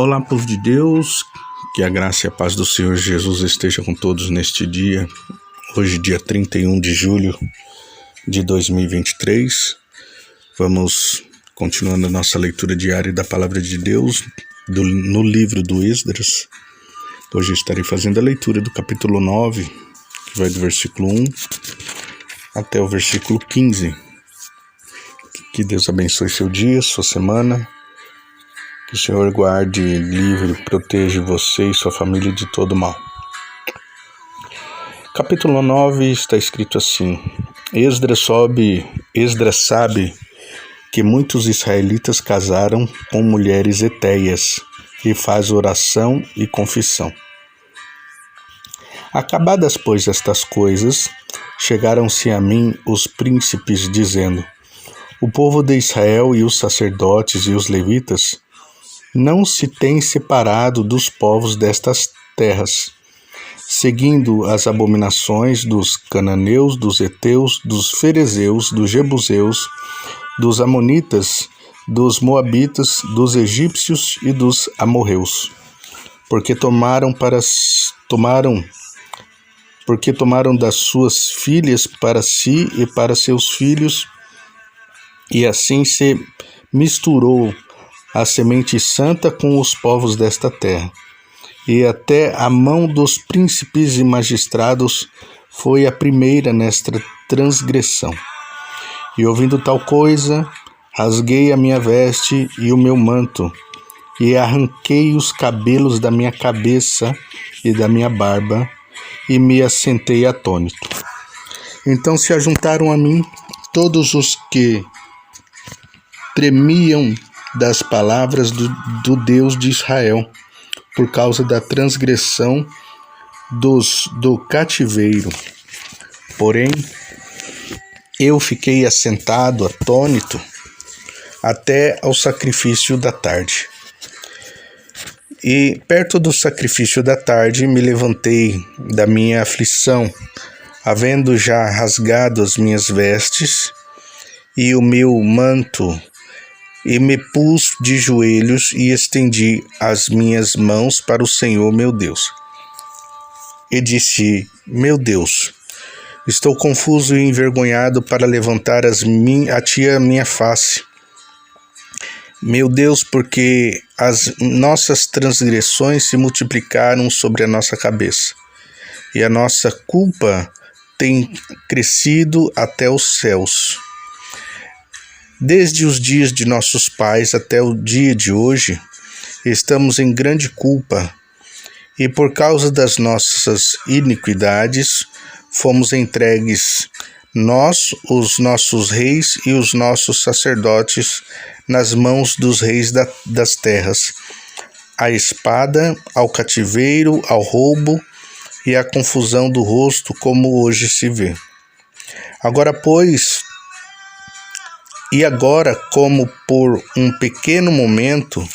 Olá, povo de Deus, que a graça e a paz do Senhor Jesus esteja com todos neste dia, hoje dia 31 de julho de 2023. Vamos continuando a nossa leitura diária da Palavra de Deus no livro do Esdras. Hoje estarei fazendo a leitura do capítulo 9, que vai do versículo 1 até o versículo 15. Que Deus abençoe seu dia, sua semana. Que o Senhor guarde, livre, proteja você e sua família de todo mal. Capítulo 9 está escrito assim: Esdras sabe que muitos israelitas casaram com mulheres hetéias e faz oração e confissão. Acabadas, pois, estas coisas, chegaram-se a mim os príncipes, dizendo: O povo de Israel e os sacerdotes e os levitas não se têm separado dos povos destas terras, seguindo as abominações dos cananeus, dos heteus, dos ferezeus, dos jebuseus, dos amonitas, dos moabitas, dos egípcios e dos amorreus, porque tomaram das suas filhas para si e para seus filhos, e assim se misturou a semente santa com os povos desta terra, e até a mão dos príncipes e magistrados foi a primeira nesta transgressão. E ouvindo tal coisa, rasguei a minha veste e o meu manto, e arranquei os cabelos da minha cabeça e da minha barba, e me assentei atônito. Então se ajuntaram a mim todos os que tremiam das palavras do Deus de Israel, por causa da transgressão do cativeiro. Porém, eu fiquei assentado, atônito, até ao sacrifício da tarde. E perto do sacrifício da tarde me levantei da minha aflição, havendo já rasgado as minhas vestes e o meu manto, e me pus de joelhos e estendi as minhas mãos para o Senhor meu Deus. E disse: Meu Deus, estou confuso e envergonhado para levantar a ti a minha face. Meu Deus, porque as nossas transgressões se multiplicaram sobre a nossa cabeça, e a nossa culpa tem crescido até os céus. Desde os dias de nossos pais até o dia de hoje, estamos em grande culpa, e por causa das nossas iniquidades, fomos entregues, nós, os nossos reis e os nossos sacerdotes, nas mãos dos reis das terras, à espada, ao cativeiro, ao roubo e à confusão do rosto, como hoje se vê. Agora, como por um pequeno momento,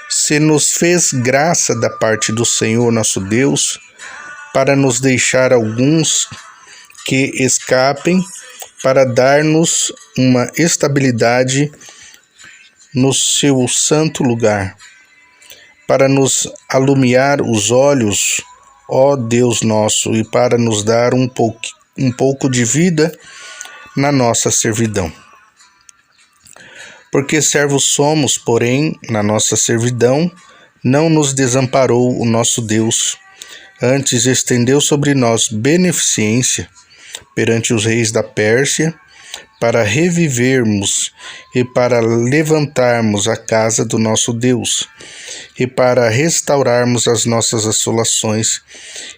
se nos fez graça da parte do Senhor nosso Deus, para nos deixar alguns que escapem, para dar-nos uma estabilidade no seu santo lugar, para nos alumiar os olhos, ó Deus nosso, e para nos dar um pouco de vida na nossa servidão. Porque servos somos, porém, na nossa servidão, não nos desamparou o nosso Deus, antes estendeu sobre nós beneficência perante os reis da Pérsia, para revivermos e para levantarmos a casa do nosso Deus, e para restaurarmos as nossas assolações,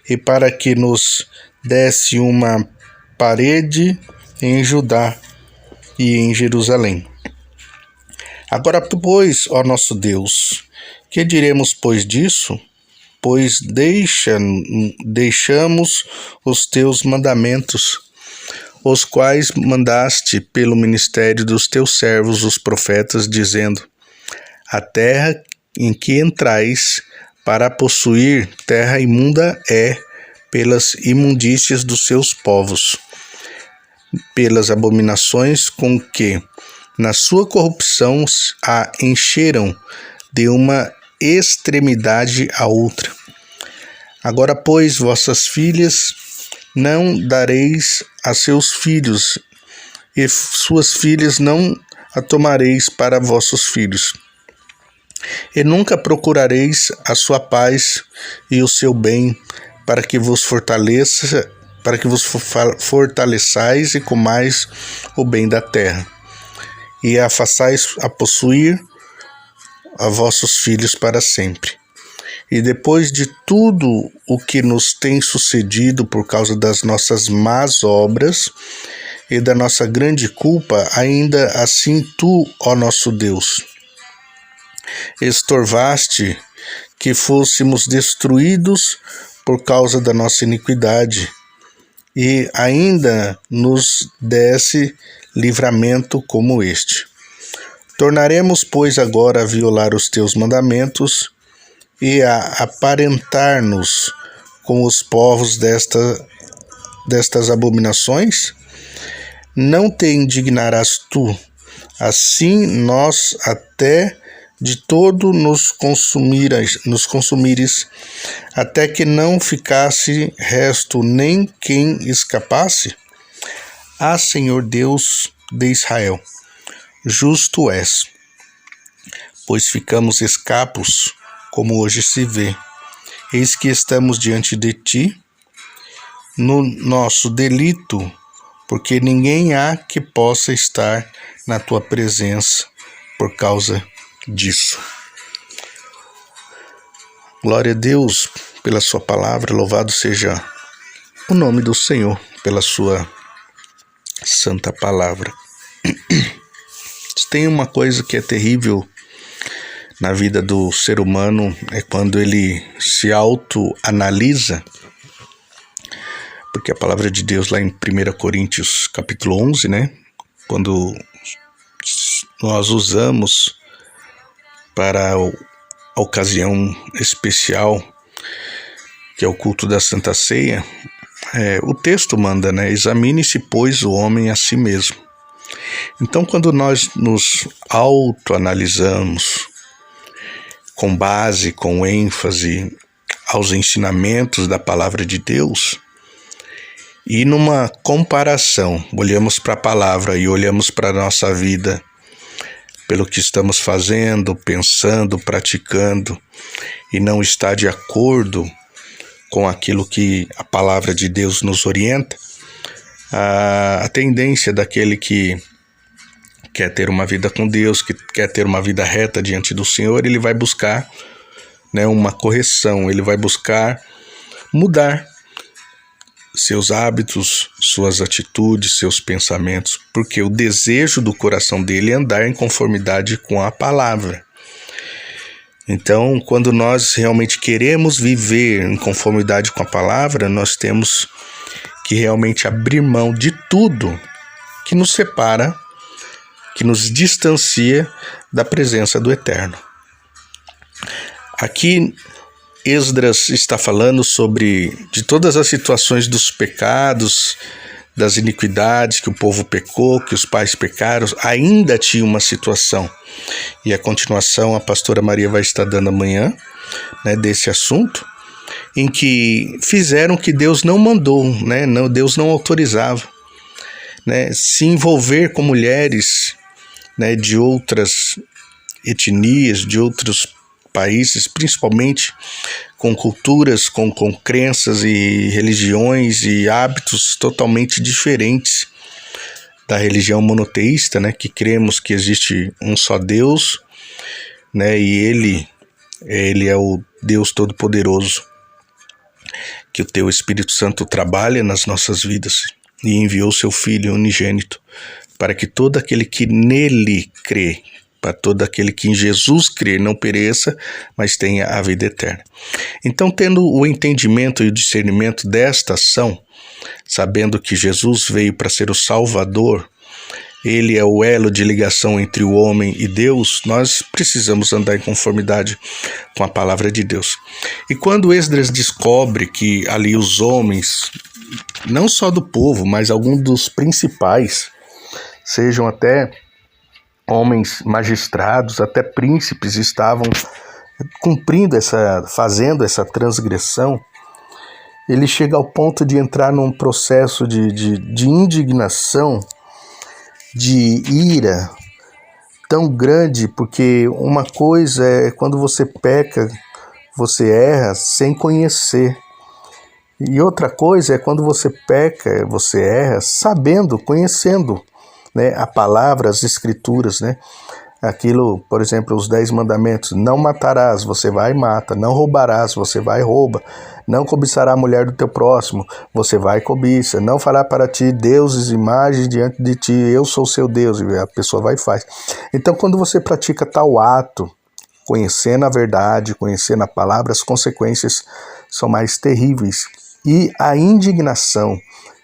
e para que nos desse uma parede em Judá e em Jerusalém. Agora, pois, ó nosso Deus, que diremos, pois, disso? Pois deixamos os teus mandamentos, os quais mandaste pelo ministério dos teus servos, os profetas, dizendo: A terra em que entrais para possuir, terra imunda é, pelas imundícias dos seus povos, pelas abominações com que, na sua corrupção, a encheram de uma extremidade à outra. Agora, pois, vossas filhas não dareis a seus filhos, e suas filhas não a tomareis para vossos filhos. E nunca procurareis a sua paz e o seu bem, para que vos fortaleçais e comais o bem da terra, e a façais a possuir a vossos filhos para sempre. E depois de tudo o que nos tem sucedido por causa das nossas más obras e da nossa grande culpa, ainda assim tu, ó nosso Deus, estorvaste que fôssemos destruídos por causa da nossa iniquidade, e ainda nos desse livramento como este. Tornaremos, pois, agora a violar os teus mandamentos e a aparentar-nos com os povos destas abominações? Não te indignarás tu, assim nós até de todo nos consumires, até que não ficasse resto nem quem escapasse? Ah, Senhor Deus de Israel, justo és, pois ficamos escapos, como hoje se vê. Eis que estamos diante de ti, no nosso delito, porque ninguém há que possa estar na tua presença por causa disso. Glória a Deus pela sua palavra, louvado seja o nome do Senhor pela sua santa palavra. Tem uma coisa que é terrível na vida do ser humano, é quando ele se autoanalisa, porque a palavra de Deus lá em 1 Coríntios capítulo 11, né, quando nós usamos para a ocasião especial, que é o culto da Santa Ceia, o texto manda, né, examine-se, pois, o homem a si mesmo. Então, quando nós nos autoanalisamos, com base, com ênfase aos ensinamentos da palavra de Deus, e numa comparação, olhamos para a palavra e olhamos para a nossa vida, pelo que estamos fazendo, pensando, praticando, e não está de acordo com aquilo que a palavra de Deus nos orienta, a tendência daquele que quer ter uma vida com Deus, que quer ter uma vida reta diante do Senhor, ele vai buscar, né, uma correção, ele vai buscar mudar seus hábitos, suas atitudes, seus pensamentos, porque o desejo do coração dele é andar em conformidade com a palavra. Então, quando nós realmente queremos viver em conformidade com a palavra, nós temos que realmente abrir mão de tudo que nos separa, que nos distancia da presença do Eterno. Aqui, Esdras está falando de todas as situações dos pecados, das iniquidades que o povo pecou, que os pais pecaram. Ainda tinha uma situação, e a continuação a pastora Maria vai estar dando amanhã, né, desse assunto, em que fizeram que Deus não mandou, né, Deus não autorizava, né, se envolver com mulheres, né, de outras etnias, de outros países, principalmente com culturas, com crenças e religiões e hábitos totalmente diferentes da religião monoteísta, né, que cremos que existe um só Deus, né, e Ele é o Deus Todo-Poderoso, que o Teu Espírito Santo trabalha nas nossas vidas e enviou Seu Filho unigênito para que todo aquele que nele crê, para todo aquele que em Jesus crê, não pereça, mas tenha a vida eterna. Então, tendo o entendimento e o discernimento desta ação, sabendo que Jesus veio para ser o Salvador, Ele é o elo de ligação entre o homem e Deus, nós precisamos andar em conformidade com a palavra de Deus. E quando Esdras descobre que ali os homens, não só do povo, mas alguns dos principais, sejam até homens magistrados, até príncipes, estavam fazendo essa transgressão, ele chega ao ponto de entrar num processo de indignação, de ira tão grande, porque uma coisa é quando você peca, você erra sem conhecer. E outra coisa é quando você peca, você erra sabendo, conhecendo, né, a palavra, as escrituras, né? Aquilo, por exemplo, os 10 mandamentos: não matarás, você vai e mata; não roubarás, você vai e rouba; não cobiçará a mulher do teu próximo, você vai e cobiça; não fará para ti deuses, imagens diante de ti, eu sou seu Deus, e a pessoa vai e faz. Então, quando você pratica tal ato, conhecendo a verdade, conhecendo a palavra, as consequências são mais terríveis. E a indignação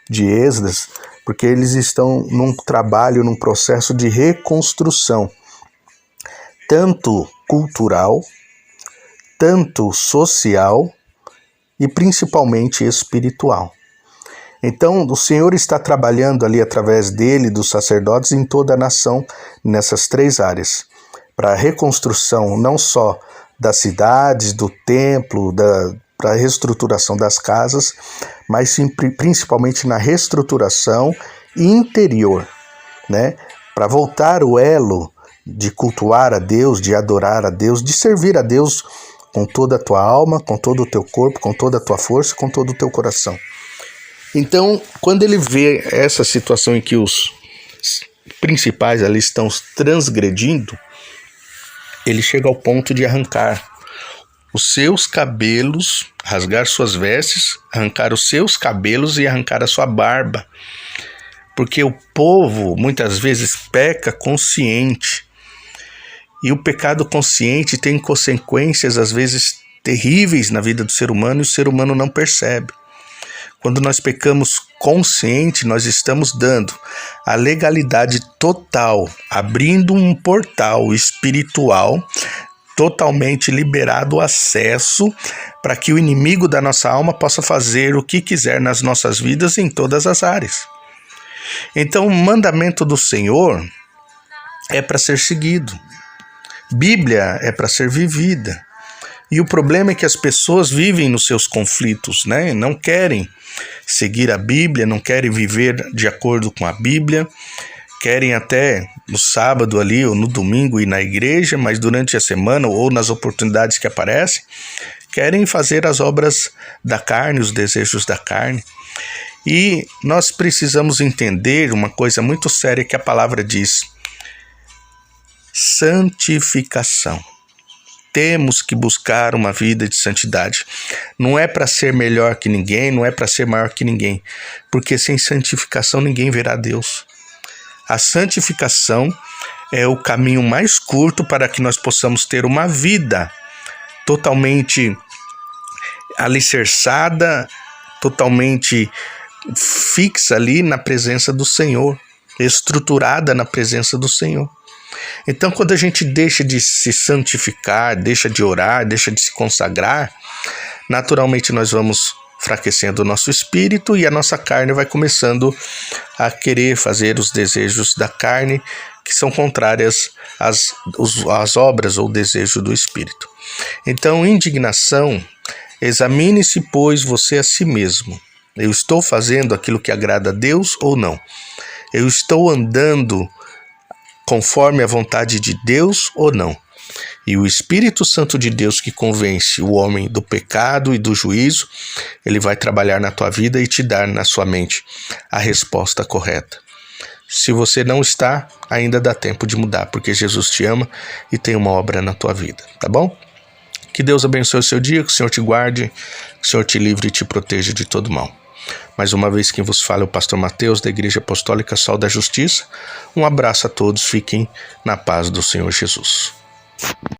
de Esdras, porque eles estão num trabalho, num processo de reconstrução, tanto cultural, tanto social e principalmente espiritual. Então, o Senhor está trabalhando ali através dele, dos sacerdotes, em toda a nação, nessas 3 áreas, para a reconstrução não só das cidades, do templo, para a reestruturação das casas, mas sim, principalmente na reestruturação interior, né? Para voltar o elo de cultuar a Deus, de adorar a Deus, de servir a Deus com toda a tua alma, com todo o teu corpo, com toda a tua força, com todo o teu coração. Então, quando ele vê essa situação em que os principais ali estão transgredindo, ele chega ao ponto de arrancar os seus cabelos, rasgar suas vestes, arrancar os seus cabelos e arrancar a sua barba. Porque o povo muitas vezes peca consciente. E o pecado consciente tem consequências, às vezes, terríveis na vida do ser humano, e o ser humano não percebe. Quando nós pecamos consciente, nós estamos dando a legalidade total, abrindo um portal espiritual, totalmente liberado o acesso para que o inimigo da nossa alma possa fazer o que quiser nas nossas vidas em todas as áreas. Então, o mandamento do Senhor é para ser seguido. Bíblia é para ser vivida. E o problema é que as pessoas vivem nos seus conflitos, né? Não querem seguir a Bíblia, não querem viver de acordo com a Bíblia, querem até no sábado ali ou no domingo ir na igreja, mas durante a semana ou nas oportunidades que aparecem, querem fazer as obras da carne, os desejos da carne. E nós precisamos entender uma coisa muito séria que a palavra diz: santificação. Temos que buscar uma vida de santidade. Não é para ser melhor que ninguém, não é para ser maior que ninguém, porque sem santificação ninguém verá Deus. A santificação é o caminho mais curto para que nós possamos ter uma vida totalmente alicerçada, totalmente fixa ali na presença do Senhor, estruturada na presença do Senhor. Então, quando a gente deixa de se santificar, deixa de orar, deixa de se consagrar, naturalmente nós vamos enfraquecendo o nosso espírito e a nossa carne vai começando a querer fazer os desejos da carne, que são contrárias às obras ou desejo do espírito. Então, indignação: examine-se, pois, você a si mesmo. Eu estou fazendo aquilo que agrada a Deus ou não? Eu estou andando conforme a vontade de Deus ou não? E o Espírito Santo de Deus, que convence o homem do pecado e do juízo, ele vai trabalhar na tua vida e te dar na sua mente a resposta correta. Se você não está, ainda dá tempo de mudar, porque Jesus te ama e tem uma obra na tua vida, tá bom? Que Deus abençoe o seu dia, que o Senhor te guarde, que o Senhor te livre e te proteja de todo mal. Mais uma vez, quem vos fala é o pastor Mateus, da Igreja Apostólica Sol da Justiça. Um abraço a todos, fiquem na paz do Senhor Jesus.